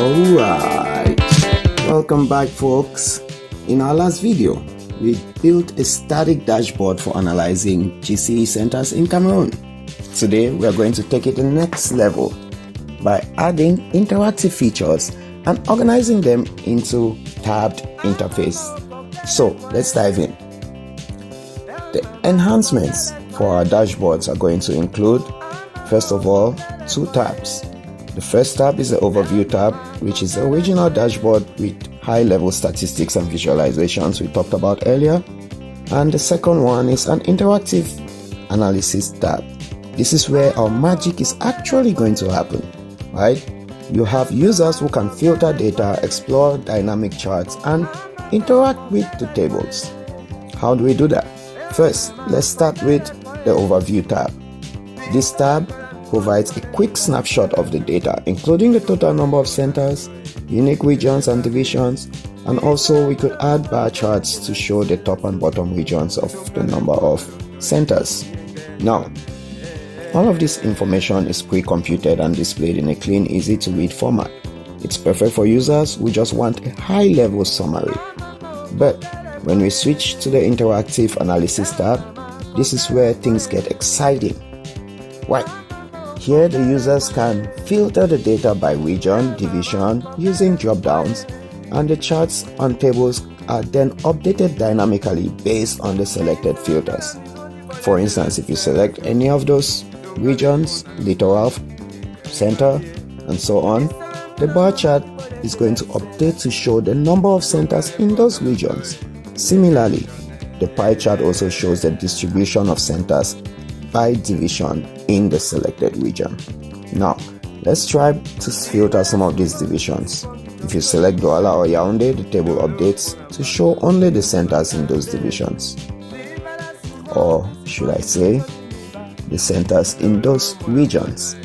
Alright, welcome back folks. In our last video, we built a static dashboard for analyzing GCE centers in Cameroon. Today, we are going to take it to the next level by adding interactive features and organizing them into tabbed interface. So, let's dive in. The enhancements for our dashboards are going to include, first of all, two tabs. The first tab is the Overview tab, which is the original dashboard with high-level statistics and visualizations we talked about earlier. And the second one is an Interactive Analysis tab. This is where our magic is actually going to happen, right? You have users who can filter data, explore dynamic charts, and interact with the tables. How do we do that? First, let's start with the Overview tab. This tab provides a quick snapshot of the data, including the total number of centers, unique regions and divisions, and also we could add bar charts to show the top and bottom regions of the number of centers. Now, all of this information is pre-computed and displayed in a clean, easy to read format. It's perfect for users who just want a high-level summary. But when we switch to the Interactive Analysis tab, this is where things get exciting. Why? Here, the users can filter the data by region, division, using drop-downs, and the charts and tables are then updated dynamically based on the selected filters. For instance, if you select any of those regions, littoral, center, and so on, the bar chart is going to update to show the number of centers in those regions. Similarly, the pie chart also shows the distribution of centers by division in the selected region. Now, let's try to filter some of these divisions. If you select Douala or Yaoundé, the table updates to show only the centers in those divisions. Or should I say, the centers in those regions.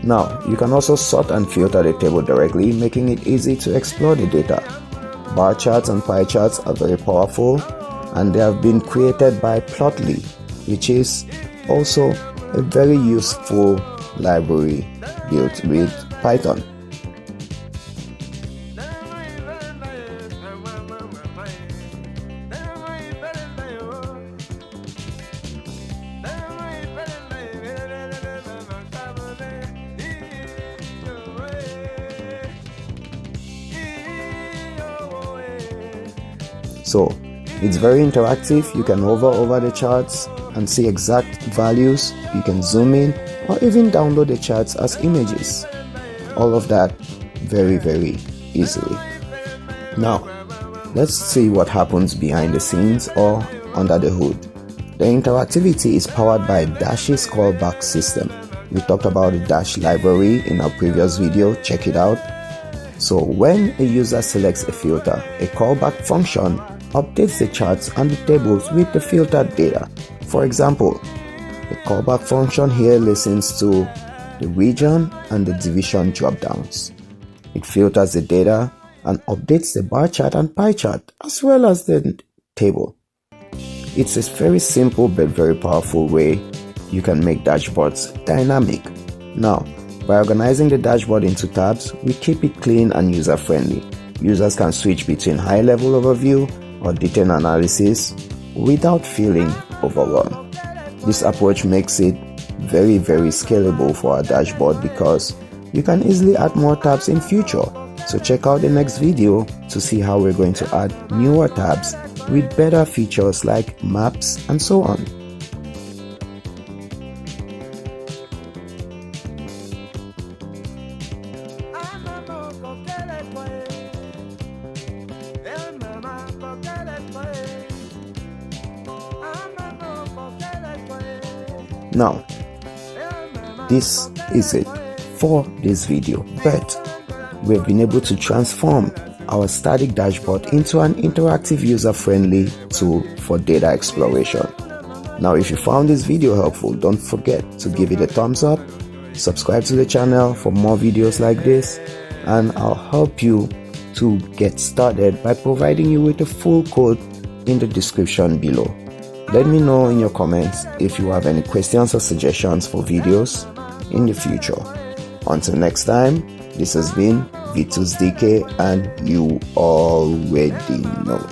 Now, you can also sort and filter the table directly, making it easy to explore the data. Bar charts and pie charts are very powerful, and they have been created by Plotly, which is also a very useful library built with Python. So, it's very interactive. You can hover over the charts and see exact values. You can zoom in or even download the charts as images. All of that very, very easily. Now, let's see what happens behind the scenes or under the hood. The interactivity is powered by Dash's callback system. We talked about the Dash library in our previous video. Check it out. So when a user selects a filter, a callback function updates the charts and the tables with the filtered data. For example, the callback function here listens to the region and the division drop-downs. It filters the data and updates the bar chart and pie chart as well as the table. It's a very simple but very powerful way you can make dashboards dynamic. Now, by organizing the dashboard into tabs, we keep it clean and user-friendly. Users can switch between high-level overview or detailed analysis without feeling overwhelmed. This approach makes it very scalable for our dashboard because you can easily add more tabs in future. So check out the next video to see how we're going to add newer tabs with better features like maps and so on. Now, this is it for this video, but we've been able to transform our static dashboard into an interactive user-friendly tool for data exploration. Now, if you found this video helpful, don't forget to give it a thumbs up, subscribe to the channel for more videos like this, and I'll help you to get started by providing you with the full code in the description below. Let me know in your comments if you have any questions or suggestions for videos in the future. Until next time, this has been Vitus DK, and you already know.